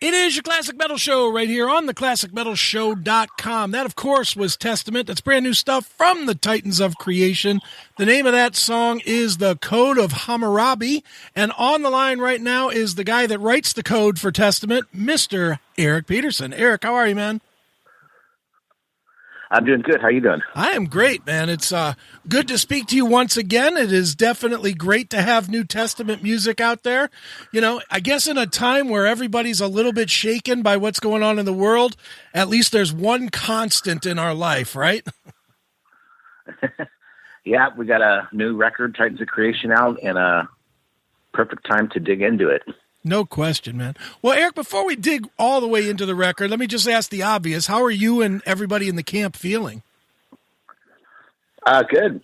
It is your Classic Metal Show right here on the ClassicMetalShow.com. That, of course, was Testament. That's brand new stuff from the Titans of Creation. The name of that song is The Code of Hammurabi. And on the line right now is the guy that writes the code for Testament, Mr. Eric Petersen. Eric, how are you, man? I'm doing good. How you doing? I am great, man. It's good to speak to you once again. It is definitely great to have New Testament music out there. You know, I guess in a time where everybody's a little bit shaken by what's going on in the world, at least there's one constant in our life, right? Yeah, we got a new record, Titans of Creation, out, and a perfect time to dig into it. No question, man. Well, Eric, before we dig all the way into the record, let me just ask the obvious. How are you and everybody in the camp feeling? Good.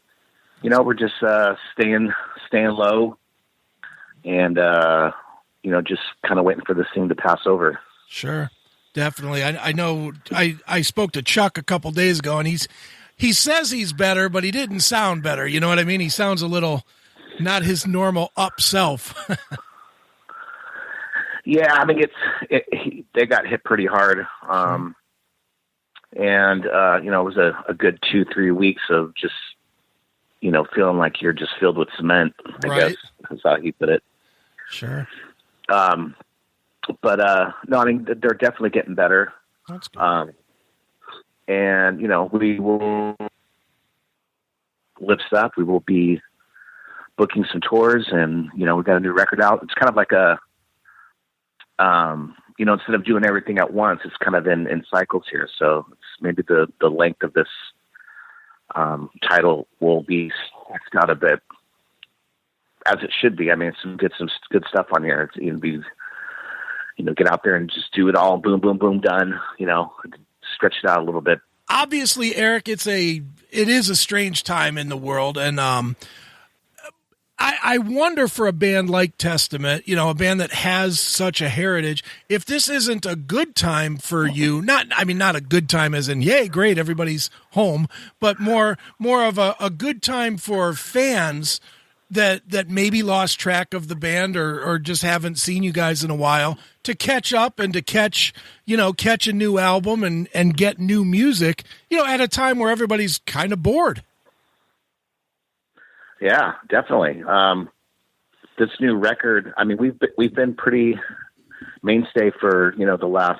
You know, we're just staying low and, just kind of waiting for this thing to pass over. Sure, definitely. I know I spoke to Chuck a couple days ago, and he says he's better, but he didn't sound better. You know what I mean? He sounds a little not his normal up self. Yeah, I mean, they got hit pretty hard. And, it was a good 2-3 weeks of just, feeling like you're just filled with cement, I guess is how he put it. Sure. But no, I mean, they're definitely getting better. That's good. And, we will lift up. We will be booking some tours and, we got a new record out. It's kind of like instead of doing everything at once, it's kind of in cycles here. So it's maybe the length of this title will be stretched out a bit, as it should be. I mean, some good stuff on here. It's be, get out there and just do it all. Boom, boom, boom, done. Stretch it out a little bit. Obviously, Eric, it is a strange time in the world, and I wonder for a band like Testament, a band that has such a heritage, if this isn't a good time for you, not a good time as in, yay, great, everybody's home, but more of a good time for fans that maybe lost track of the band or just haven't seen you guys in a while to catch up and to catch a new album and get new music, at a time where everybody's kind of bored. Yeah, definitely. This new record, I mean, we've been pretty mainstay for, the last,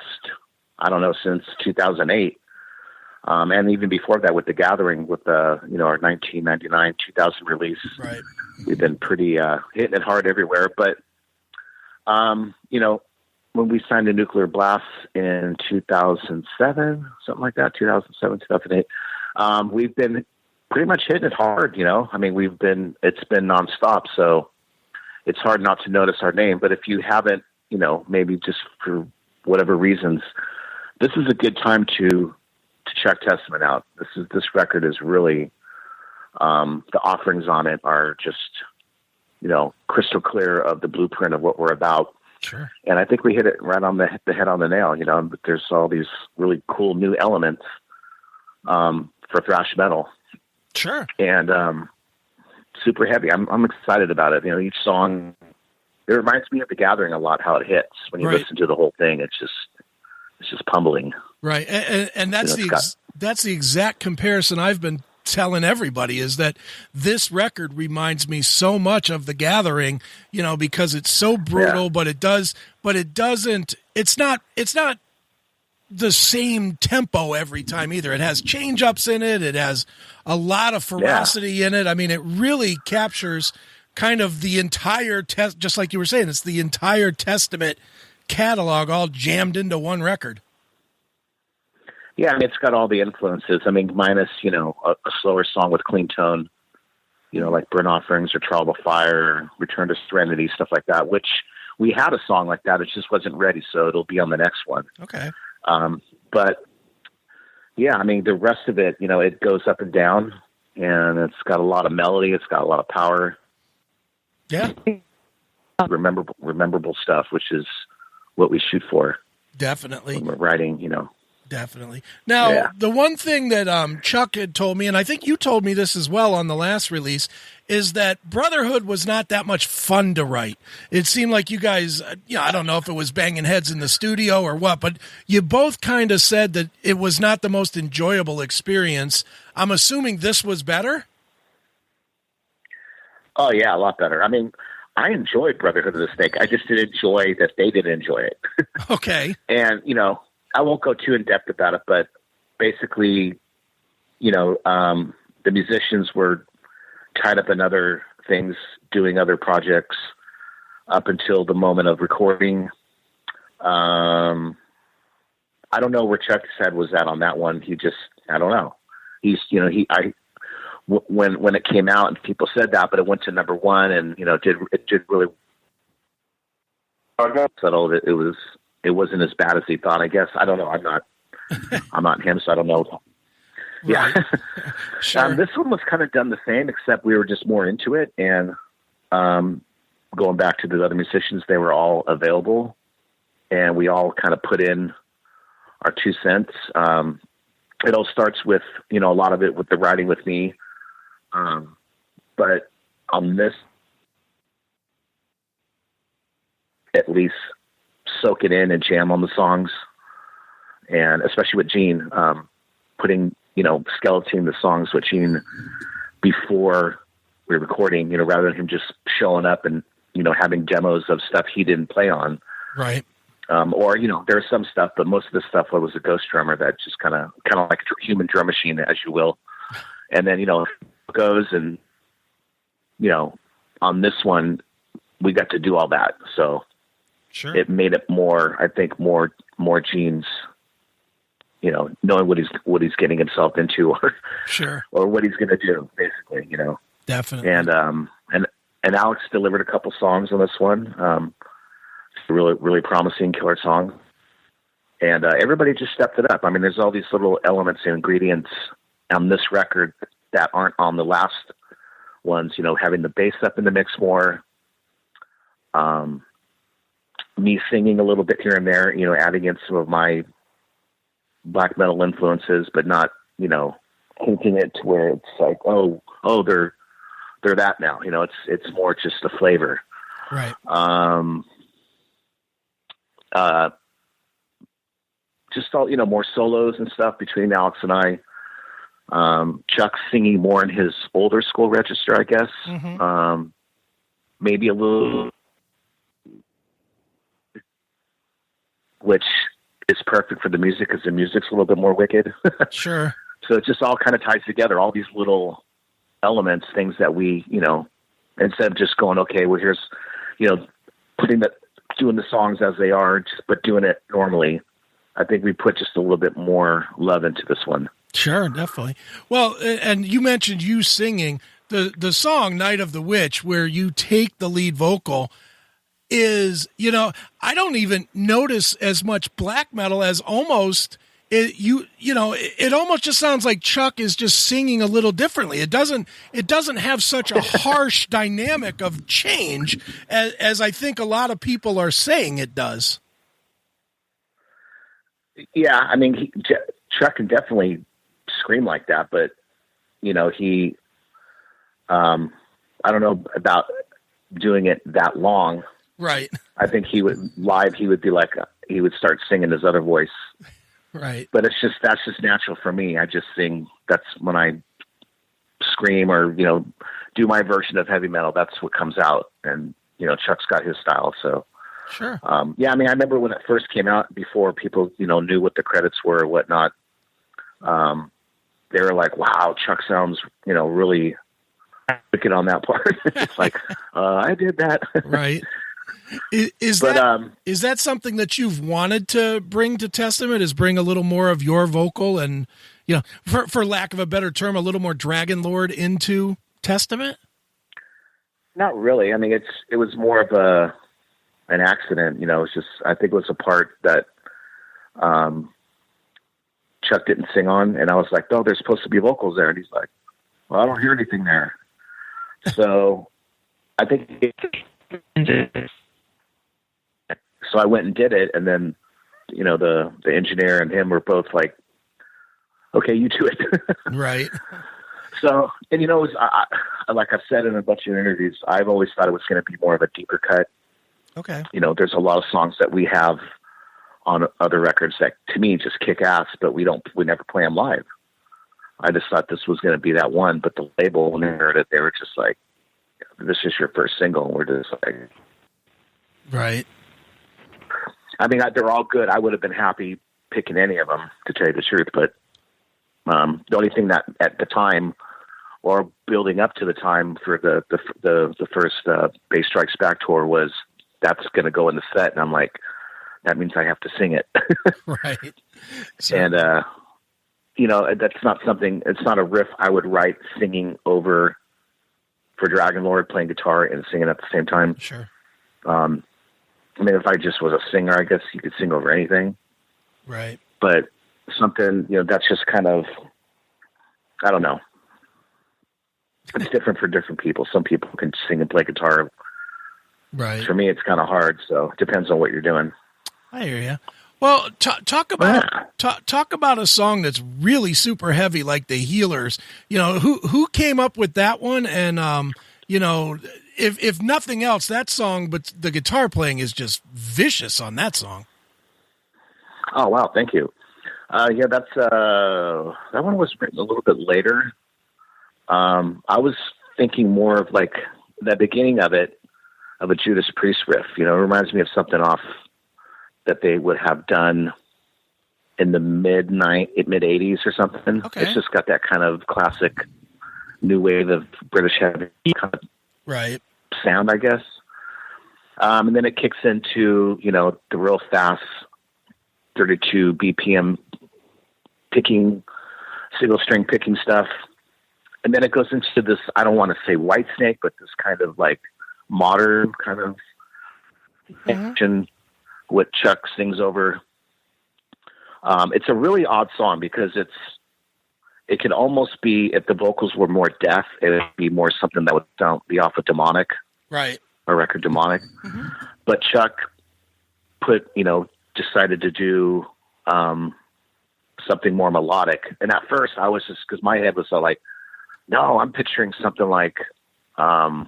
since 2008. And even before that with The Gathering, with our 1999, 2000 release, right. We've been pretty, hitting it hard everywhere. But, when we signed to Nuclear Blast in 2007, something like that, 2007, 2008, we've been pretty much hitting it hard, I mean, it's been nonstop. So it's hard not to notice our name, but if you haven't, maybe just for whatever reasons, this is a good time to check Testament out. This record is really, the offerings on it are just, crystal clear of the blueprint of what we're about. Sure. And I think we hit it right on the head on the nail, but there's all these really cool new elements, for thrash metal. Sure. And super heavy. I'm excited about it. Each song, it reminds me of The Gathering a lot, how it hits when you listen to the whole thing. It's just pummeling. Right. And that's that's the exact comparison I've been telling everybody, is that this record reminds me so much of The Gathering, because it's so brutal, but it's not the same tempo every time either. It has change ups in it. It has a lot of ferocity in it. I mean, it really captures kind of the entire just like you were saying, it's the entire Testament catalog all jammed into one record. Yeah. I mean, it's got all the influences. I mean, minus, a slower song with clean tone, like Burnt Offerings or Trial by Fire, or Return to Serenity, stuff like that, which we had a song like that. It just wasn't ready. So it'll be on the next one. Okay. But yeah, I mean, the rest of it, it goes up and down, and it's got a lot of melody. It's got a lot of power. Yeah. Rememberable stuff, which is what we shoot for. Definitely. When we're writing, Definitely. Now, the one thing that Chuck had told me, and I think you told me this as well on the last release, is that Brotherhood was not that much fun to write. It seemed like you guys, I don't know if it was banging heads in the studio or what, but you both kind of said that it was not the most enjoyable experience. I'm assuming this was better? Oh, yeah, a lot better. I mean, I enjoyed Brotherhood of the Snake. I just didn't enjoy that they didn't enjoy it. Okay. And, I won't go too in depth about it, but basically, the musicians were tied up in other things, doing other projects up until the moment of recording. I don't know where Chuck's head was at on that one. I don't know. When it came out and people said that, but it went to number one and, it did really settled. It wasn't as bad as he thought, I guess. I don't know. I'm not him, so I don't know. Right. Yeah. Sure. This one was kind of done the same, except we were just more into it. And going back to the other musicians, they were all available, and we all kind of put in our 2 cents. It all starts with, a lot of it with the writing with me. But on this, at least soak it in and jam on the songs. And especially with Gene, putting, skeleton the songs with Gene before we're recording, rather than him just showing up and, having demos of stuff he didn't play on. Right. Or, there's some stuff, but most of the stuff was a ghost drummer that just kind of like a human drum machine, as you will. And then, goes and, on this one, we got to do all that. So sure, it made it more, I think, more Gene's, knowing what he's getting himself into, or sure, or what he's going to do, basically, Definitely. And Alex delivered a couple songs on this one. Really, really promising killer song. And everybody just stepped it up. I mean, there's all these little elements and ingredients on this record that aren't on the last ones, having the bass up in the mix more, me singing a little bit here and there, adding in some of my black metal influences, but not, hinting it to where it's like, oh, they're that now, it's more just a flavor. Right. Just all, more solos and stuff between Alex and I. Chuck singing more in his older school register, I guess. Mm-hmm. Maybe a little, which is perfect for the music because the music's a little bit more wicked. Sure. So it just all kind of ties together, all these little elements, things that we, instead of just going, okay, well, here's, doing the songs as they are, but doing it normally. I think we put just a little bit more love into this one. Sure, definitely. Well, and you mentioned you singing the song "Night of the Witch," where you take the lead vocal. Is I don't even notice as much black metal as almost it. It almost just sounds like Chuck is just singing a little differently. It doesn't have such a harsh dynamic of change as I think a lot of people are saying it does. Yeah, I mean, Chuck can definitely scream like that, but he, I don't know about doing it that long. Right. I think he would be like, he would start singing his other voice. Right. But that's just natural for me. I just sing. That's when I scream or, do my version of heavy metal. That's what comes out. And, Chuck's got his style. So, sure. Yeah, I mean, I remember when it first came out, before people, knew what the credits were or whatnot. They were like, wow, Chuck sounds, really wicked on that part. It's like, I did that. Right. Is that something that you've wanted to bring to Testament, is bring a little more of your vocal and, for lack of a better term, a little more Dragon Lord into Testament? Not really. I mean, it was more of an accident, it's just, I think it was a part that, Chuck didn't sing on, and I was like, oh, there's supposed to be vocals there. And he's like, well, I don't hear anything there. So I think, so I went and did it. And then the engineer and him were both like, okay, you do it. Right. So, and like I've said in a bunch of interviews, I've always thought it was going to be more of a deeper cut. Okay. There's a lot of songs that we have on other records that to me just kick ass, but we never play them live. I just thought this was going to be that one, but the label, when they heard it, they were just like, this is your first single. And we're just like, right. I mean, they're all good. I would have been happy picking any of them, to tell you the truth. But the only thing that at the time, or building up to the time for the first Bass Strikes Back tour, was that's going to go in the set, and I'm like, that means I have to sing it. Right. So, and that's not something. It's not a riff I would write singing over for Dragon Lord, playing guitar and singing at the same time. Sure. I mean, if I just was a singer, I guess you could sing over anything. Right. But something, that's just kind of, I don't know. It's different for different people. Some people can sing and play guitar. Right. For me, it's kind of hard. So it depends on what you're doing. I hear you. Well, talk about a song that's really super heavy, like the Healers. Who came up with that one? And if nothing else, that song, but the guitar playing is just vicious on that song. Oh wow, thank you. That's that one was written a little bit later. I was thinking more of like the beginning of it, of a Judas Priest riff. It reminds me of something off that they would have done in the mid 80s or something. Okay. It's just got that kind of classic new wave of British heavy kind of right sound, I guess. And then it kicks into, the real fast 32 BPM picking, single string picking stuff. And then it goes into this, I don't want to say White Snake, but this kind of like modern kind of action, what Chuck sings over. It's a really odd song because it could almost be, if the vocals were more death, it would be more something that would be off of Demonic. Right. A record Demonic. Mm-hmm. But Chuck decided to do something more melodic. And at first I was just, because my head was so like, no, I'm picturing something like, like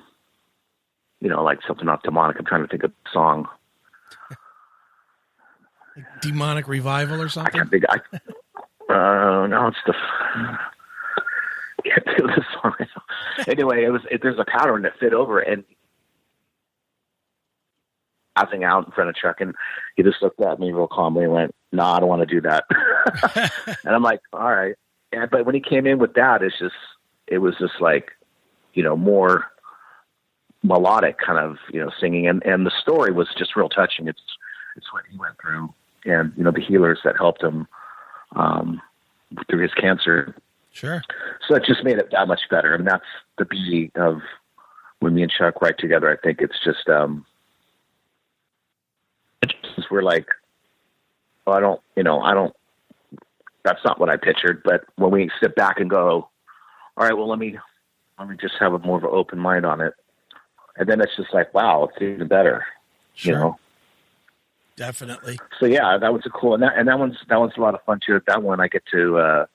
something off Demonic. I'm trying to think of the song. Like Demonic Revival or something? I can't think. No, it's the. Can't think of the song right now. Anyway, there's a pattern that fit over, and passing out in front of Chuck, and he just looked at me real calmly and went, "No, I don't want to do that." And I'm like, "All right." But when he came in with that, it was just like, more melodic kind of, singing, and the story was just real touching. It's what he went through, and the healers that helped him through his cancer. Sure. So it just made it that much better, and that's the beauty of when me and Chuck write together. I think it's just we're like, well, I don't. That's not what I pictured. But when we sit back and go, all right, well, let me just have a more of an open mind on it, and then it's just like, wow, it's even better. Sure. Definitely. So yeah, that was a cool, and that one's a lot of fun too. That one I get to,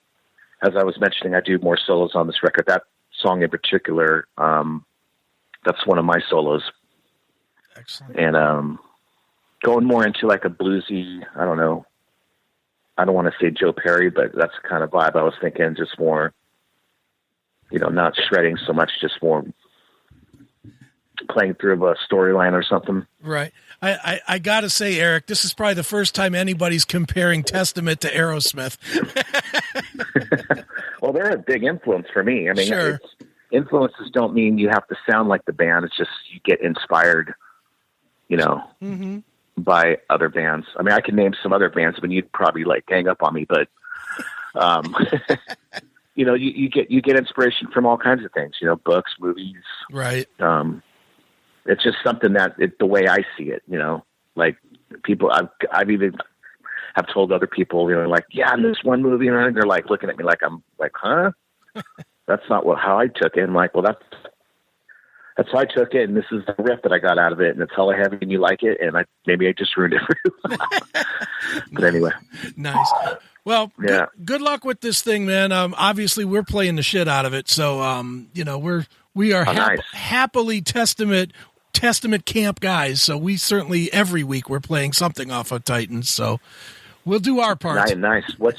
as I was mentioning, I do more solos on this record. That song in particular, that's one of my solos. Excellent. And going more into like a bluesy, I don't know. I don't want to say Joe Perry, but that's the kind of vibe I was thinking. Just more, not shredding so much, just more playing through a storyline or something. Right. I got to say, Eric, this is probably the first time anybody's comparing Testament to Aerosmith. Well, they're a big influence for me. I mean, sure. Influences don't mean you have to sound like the band. It's just you get inspired, mm-hmm. by other bands. I mean, I can name some other bands, but you'd probably like hang up on me. But, you get inspiration from all kinds of things. Books, movies. Right. It's just something that the way I see it. Like people, I've even have told other people, like, yeah, in this one movie, and they're like looking at me like I'm like, huh? That's not how I took it. I'm like, well, that's how I took it, and this is the riff that I got out of it, and it's hella heavy, and you like it, and maybe I just ruined it for you. But anyway. Nice. Well, yeah. Good luck with this thing, man. Obviously, we're playing the shit out of it, so we are nice. happily Testament camp guys. So we certainly every week we're playing something off of Titans. So we'll do our part. Nice. What's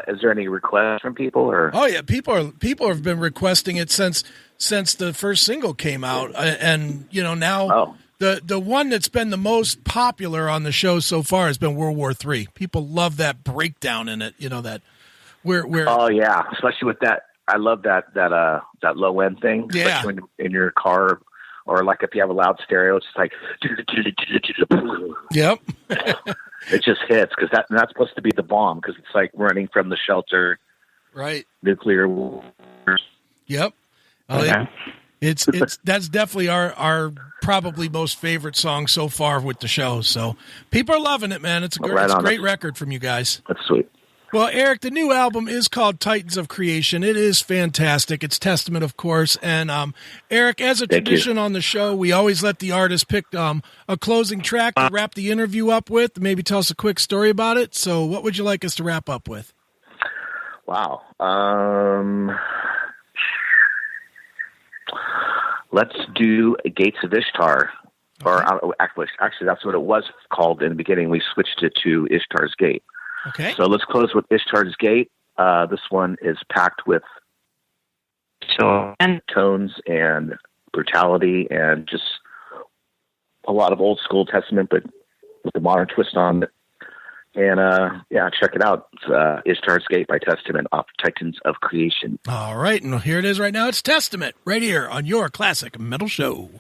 is there any requests from people or? Oh yeah, people have been requesting it since the first single came out, and now. Oh. The one that's been the most popular on the show so far has been World War III. People love that breakdown in it. That where. Oh yeah, especially with that. I love that low end thing. Yeah. Especially in your car, or like if you have a loud stereo, it's just like. Yep. It just hits because that's supposed to be the bomb because it's like running from the shelter. Right. Nuclear war. Yep. Okay. It's that's definitely our probably most favorite song so far with the show. So people are loving it, man. It's a great record from you guys. That's sweet. Well, Eric, the new album is called Titans of Creation. It is fantastic. It's Testament, of course. And Eric, as a tradition on the show, we always let the artist pick a closing track to wrap the interview up with. Maybe tell us a quick story about it. So what would you like us to wrap up with? Wow. Let's do Gates of Ishtar, or actually, that's what it was called in the beginning. We switched it to Ishtar's Gate. Okay. So let's close with Ishtar's Gate. This one is packed with tones and brutality, and just a lot of old school Testament, but with a modern twist on it. And check it out. It's Ishtar's Gate by Testament off Titans of Creation. All right, and here it is right now. It's Testament right here on your Classic Metal Show.